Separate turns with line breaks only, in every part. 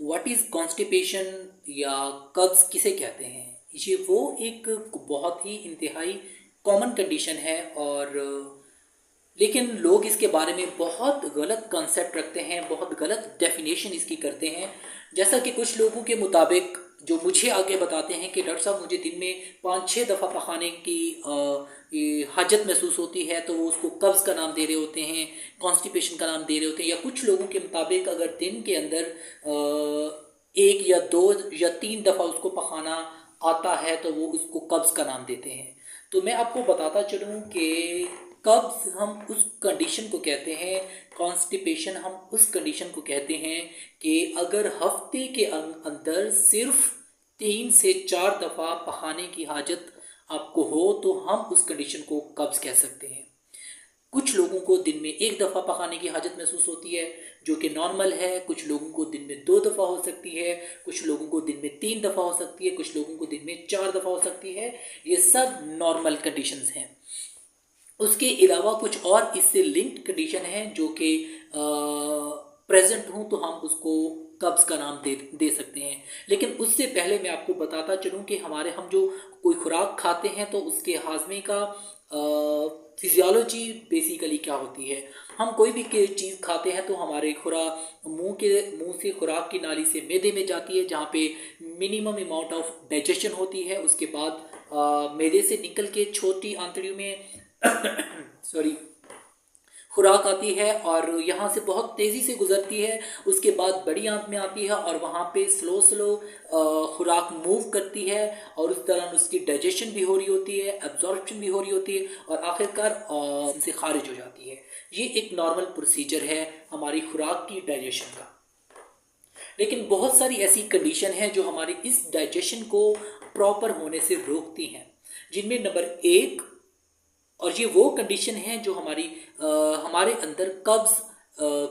What is constipation या कब्ज़ किसे कहते हैं? ये वो एक बहुत ही इंतहाई कॉमन कंडीशन है, और लेकिन लोग इसके बारे में बहुत गलत कंसेप्ट रखते हैं, बहुत गलत डेफिनेशन इसकी करते हैं। जैसा कि कुछ लोगों के मुताबिक जो मुझे आगे बताते हैं कि डॉक्टर साहब मुझे दिन में 5-6 दफ़ा पखाने की ये हाजत महसूस होती है, तो वो उसको कब्ज़ का नाम दे रहे होते हैं, कॉन्स्टिपेशन का नाम दे रहे होते हैं। या कुछ लोगों के मुताबिक अगर दिन के अंदर 1 या 2 या 3 दफ़ा उसको पखाना आता है तो वो उसको कब्ज़ का नाम देते हैं। तो मैं आपको बताता चलूँ कि कब्ज़ हम उस कंडीशन को कहते हैं, कॉन्स्टिपेशन हम उस कंडीशन को कहते हैं कि अगर हफ्ते के अंदर सिर्फ 3 से 4 दफ़ा पखाने की हाजत आपको हो तो हम उस कंडीशन को कब्ज़ कह सकते हैं। कुछ लोगों को दिन में 1 दफ़ा पकाने की हाजत महसूस होती है, जो कि नॉर्मल है। कुछ लोगों को दिन में 2 दफ़ा हो सकती है, कुछ लोगों को दिन में 3 दफ़ा हो सकती है, कुछ लोगों को दिन में 4 दफ़ा हो सकती है। ये सब नॉर्मल कंडीशंस हैं। उसके अलावा कुछ और इससे लिंक्ड कंडीशन हैं जो कि प्रेजेंट हूँ तो हम उसको कब्ज़ का नाम दे सकते हैं। लेकिन उससे पहले मैं आपको बताता चलूँ कि हम जो कोई खुराक खाते हैं तो उसके हाजमे का फिजियोलॉजी बेसिकली क्या होती है। हम कोई भी चीज़ खाते हैं तो हमारे मुंह से खुराक की नाली से मैदे में जाती है, जहाँ पे मिनिमम अमाउंट ऑफ डाइजेशन होती है। उसके बाद मैदे से निकल के छोटी आंतड़ियों में सॉरी खुराक आती है और यहाँ से बहुत तेज़ी से गुजरती है। उसके बाद बड़ी आंत में आती है और वहाँ पे स्लो स्लो खुराक मूव करती है, और उस दौरान उसकी डाइजेशन भी हो रही होती है, एब्जॉर्प्शन भी हो रही होती है, और आखिरकार से खारिज हो जाती है। ये एक नॉर्मल प्रोसीजर है हमारी खुराक की डाइजेशन का। लेकिन बहुत सारी ऐसी कंडीशन है जो हमारी इस डाइजेशन को प्रॉपर होने से रोकती हैं, जिनमें नंबर 1, और ये वो कंडीशन है जो हमारे अंदर कब्ज़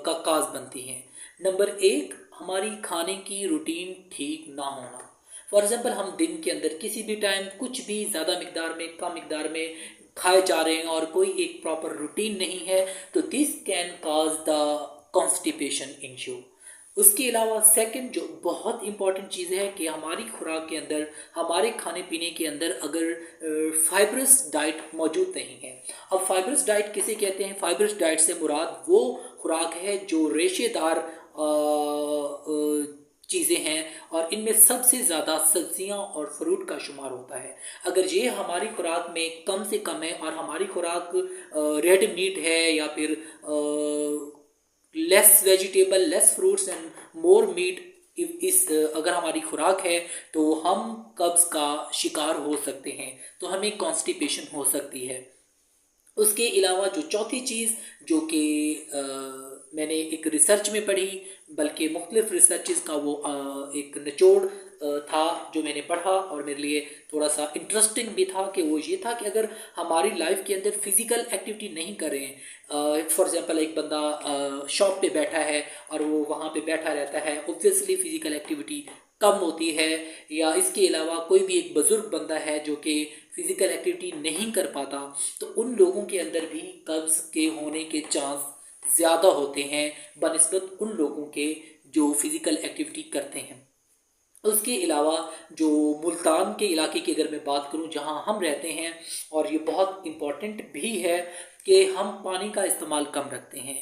का काज बनती हैं। नंबर 1, हमारी खाने की रूटीन ठीक ना होना। फॉर एग्ज़ाम्पल, हम दिन के अंदर किसी भी टाइम कुछ भी ज़्यादा मिकदार में, कम मिकदार में खाए जा रहे हैं और कोई एक प्रॉपर रूटीन नहीं है, तो this can cause the constipation issue. उसके अलावा सेकंड जो बहुत इंपॉर्टेंट चीज़ है कि हमारी खुराक के अंदर, हमारे खाने पीने के अंदर अगर फाइब्रस डाइट मौजूद नहीं है। अब फाइब्रस डाइट किसे कहते हैं? फाइब्रस डाइट से मुराद वो खुराक है जो रेशेदार चीज़ें हैं, और इनमें सबसे ज़्यादा सब्जियां और फ्रूट का शुमार होता है। अगर ये हमारी खुराक में कम से कम है और हमारी खुराक रेड मीट है या फिर less vegetable, less fruits and more meat, अगर हमारी खुराक है तो हम कब्ज़ का शिकार हो सकते हैं, तो हमें कॉन्स्टिपेशन हो सकती है। उसके अलावा जो चौथी चीज़ जो कि मैंने एक रिसर्च में पढ़ी, बल्कि मुख्तलिफ रिसर्चेस का वो एक निचोड़ था जो मैंने पढ़ा और मेरे लिए थोड़ा सा इंटरेस्टिंग भी था, कि वो ये था कि अगर हमारी लाइफ के अंदर फिज़िकल एक्टिविटी नहीं करें, फॉर एग्ज़ाम्पल एक बंदा शॉप पे बैठा है और वो वहाँ पे बैठा रहता है, ऑब्वियसली फ़िज़िकल एक्टिविटी कम होती है। या इसके अलावा कोई भी एक बुज़ुर्ग बंदा है जो कि फ़िज़िकल एक्टिविटी नहीं कर पाता, तो उन लोगों के अंदर भी कब्ज़ के होने के चांस ज़्यादा होते हैं बनिस्बत उन लोगों के जो फ़िज़िकल एक्टिविटी करते हैं। उसके अलावा जो मुल्तान के इलाके की अगर मैं बात करूं जहां हम रहते हैं, और ये बहुत इम्पॉर्टेंट भी है कि हम पानी का इस्तेमाल कम रखते हैं।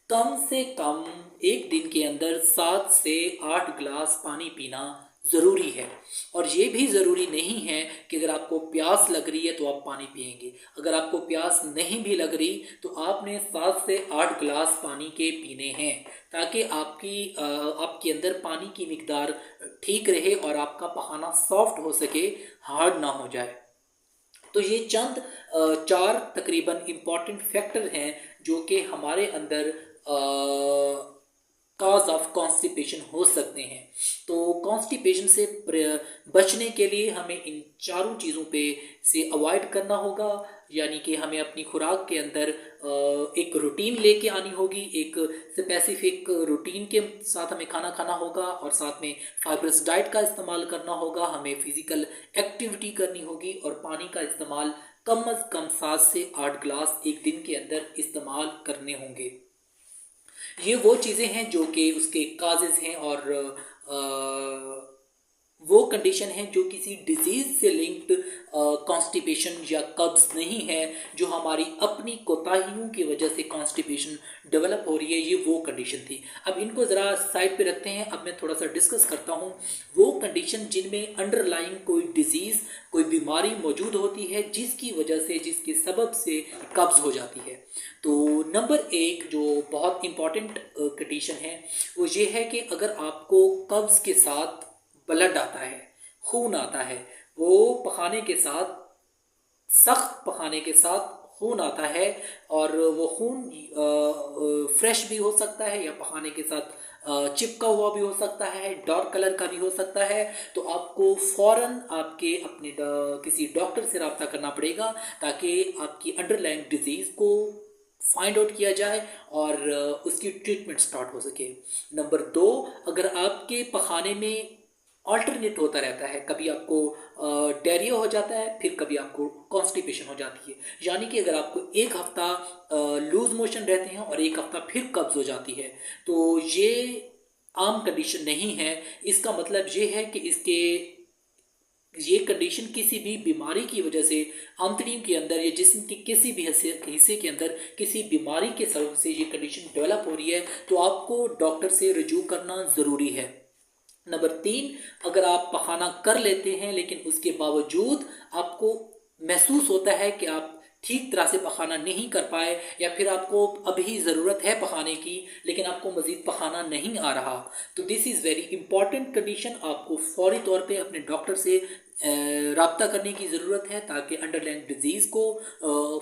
कम से कम एक दिन के अंदर 7 से 8 गिलास पानी पीना ज़रूरी है। और ये भी ज़रूरी नहीं है कि अगर आपको प्यास लग रही है तो आप पानी पिएंगे। अगर आपको प्यास नहीं भी लग रही तो आपने 7 से 8 गिलास पानी के पीने हैं, ताकि आपके अंदर पानी की मिकदार ठीक रहे और आपका पखाना सॉफ्ट हो सके, हार्ड ना हो जाए। तो ये चंद 4 तकरीबन इम्पॉर्टेंट फैक्टर हैं जो कि हमारे अंदर काज ऑफ कॉन्स्टिपेशन हो सकते हैं। तो कॉन्स्टिपेशन से बचने के लिए हमें इन चारों चीज़ों पे से अवॉइड करना होगा, यानी कि हमें अपनी खुराक के अंदर एक रूटीन लेके आनी होगी, एक स्पेसिफिक रूटीन के साथ हमें खाना खाना होगा, और साथ में फाइब्रस डाइट का इस्तेमाल करना होगा, हमें फिज़िकल एक्टिविटी करनी होगी, और पानी का इस्तेमाल कम अज़ कम 7 से 8 गिलास एक दिन के अंदर इस्तेमाल करने होंगे। ये वो चीज़ें हैं जो कि उसके काजेज़ हैं और वो कंडीशन है जो किसी डिजीज़ से लिंक्ड कॉन्स्टिपेशन या कब्ज़ नहीं है, जो हमारी अपनी कोताहियों की वजह से कॉन्स्टिपेशन डेवलप हो रही है, ये वो कंडीशन थी। अब इनको ज़रा साइड पे रखते हैं। अब मैं थोड़ा सा डिस्कस करता हूँ वो कंडीशन जिनमें अंडरलाइंग कोई डिजीज़, कोई बीमारी मौजूद होती है जिसकी वजह से, जिसके सबब से कब्ज़ हो जाती है। तो नंबर एक जो बहुत इम्पॉर्टेंट कंडीशन है वो ये है कि अगर आपको कब्ज़ के साथ ब्लड आता है, खून आता है, वो पखाने के साथ, सख्त पखाने के साथ खून आता है, और वो खून फ्रेश भी हो सकता है या पखाने के साथ चिपका हुआ भी हो सकता है, डार्क कलर का भी हो सकता है, तो आपको फ़ौरन आपके अपने किसी डॉक्टर से रब्ता करना पड़ेगा ताकि आपकी अंडरलाइंग डिजीज़ को फाइंड आउट किया जाए और उसकी ट्रीटमेंट स्टार्ट हो सके। नंबर दो, अगर आपके पखाने में ऑल्टरनेट होता रहता है, कभी आपको डायरिया हो जाता है, फिर कभी आपको कॉन्स्टिपेशन हो जाती है, यानी कि अगर आपको एक हफ्ता लूज मोशन रहते हैं और एक हफ्ता फिर कब्ज हो जाती है, तो ये आम कंडीशन नहीं है। इसका मतलब ये है कि ये कंडीशन किसी भी बीमारी की वजह से आंतड़ियों के अंदर या जिस्म के किसी भी हिस्से के अंदर किसी बीमारी के सबब से ये कंडीशन डेवलप हो रही है, तो आपको डॉक्टर से रजू करना ज़रूरी है। नंबर तीन, अगर आप पखाना कर लेते हैं लेकिन उसके बावजूद आपको महसूस होता है कि आप ठीक तरह से पखाना नहीं कर पाए, या फिर आपको अभी ज़रूरत है पखाने की लेकिन आपको मज़ीद पखाना नहीं आ रहा, तो this is very important condition. आपको फौरी तौर पे अपने डॉक्टर से रब्ता करने की ज़रूरत है ताकि अंडरलाइंग डिजीज़ को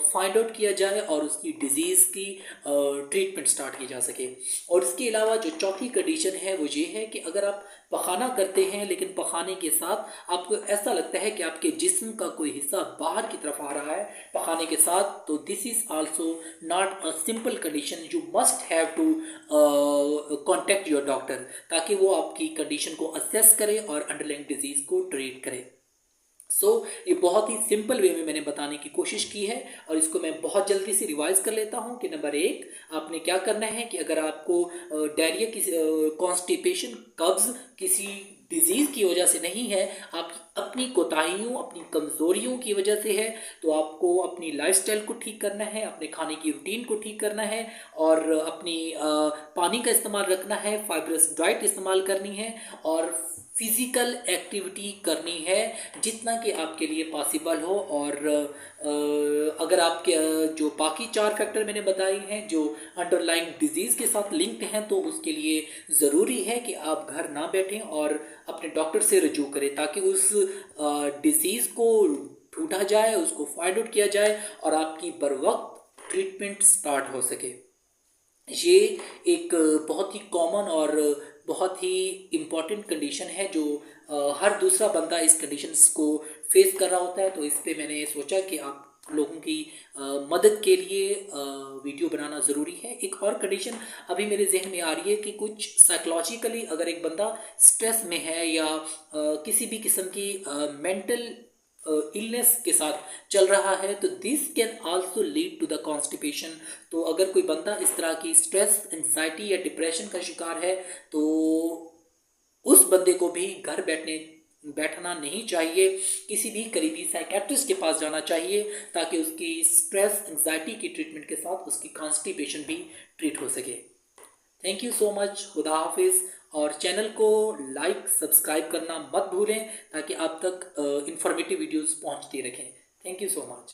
फाइंड आउट किया जाए और उसकी डिजीज़ की ट्रीटमेंट स्टार्ट की जा सके। और इसके अलावा जो चौथी कंडीशन है वो ये है कि अगर आप पखाना करते हैं लेकिन पखाने के साथ आपको ऐसा लगता है कि आपके जिस्म का कोई हिस्सा बाहर की तरफ आ रहा है पखाने के साथ, तो this is also not a simple condition. You must have to contact your doctor ताकि वो आपकी कंडीशन को असेस करे और अंडरलाइंग डिजीज़ को ट्रीट करे। ये बहुत ही सिंपल वे में मैंने बताने की कोशिश की है और इसको मैं बहुत जल्दी से रिवाइज कर लेता हूँ कि नंबर एक, आपने क्या करना है कि अगर आपको डायरिया, किसी कॉन्स्टिपेशन, कब्ज किसी डिजीज़ की वजह से नहीं है, आप अपनी कोताहियों, अपनी कमज़ोरियों की वजह से है, तो आपको अपनी लाइफस्टाइल को ठीक करना है, अपने खाने की रूटीन को ठीक करना है और अपनी पानी का इस्तेमाल रखना है, फाइबरस डाइट इस्तेमाल करनी है और फिज़िकल एक्टिविटी करनी है जितना कि आपके लिए पॉसिबल हो। और अगर आपके जो बाकी चार फैक्टर मैंने बताए हैं जो अंडरलाइंग डिजीज़ के साथ लिंक्ड हैं, तो उसके लिए ज़रूरी है कि आप घर ना बैठें और अपने डॉक्टर से रजू करें ताकि उस डिजीज़ को ढूंढा जाए, उसको फाइंड आउट किया जाए और आपकी बर वक्त ट्रीटमेंट स्टार्ट हो सके। ये एक बहुत ही कॉमन और बहुत ही इम्पॉर्टेंट कंडीशन है जो हर दूसरा बंदा इस कंडीशंस को फेस कर रहा होता है। तो इस पे मैंने सोचा कि आप लोगों की मदद के लिए वीडियो बनाना ज़रूरी है। एक और कंडीशन अभी मेरे जहन में आ रही है कि कुछ साइकोलॉजिकली अगर एक बंदा स्ट्रेस में है या किसी भी किस्म की मेंटल इलनेस के साथ चल रहा है, तो this can also lead to the constipation. तो अगर कोई बंदा इस तरह की स्ट्रेस, एंजाइटी या डिप्रेशन का शिकार है, तो उस बंदे को भी घर बैठना नहीं चाहिए, किसी भी करीबी साइकेट्रिस्ट के पास जाना चाहिए ताकि उसकी स्ट्रेस, एंजाइटी की ट्रीटमेंट के साथ उसकी कॉन्स्टिपेशन भी ट्रीट हो सके। Thank you so much. खुदा हाफिज़। और चैनल को लाइक, सब्सक्राइब करना मत भूलें ताकि आप तक इंफॉर्मेटिव वीडियोस पहुंचती रहें। Thank you so much.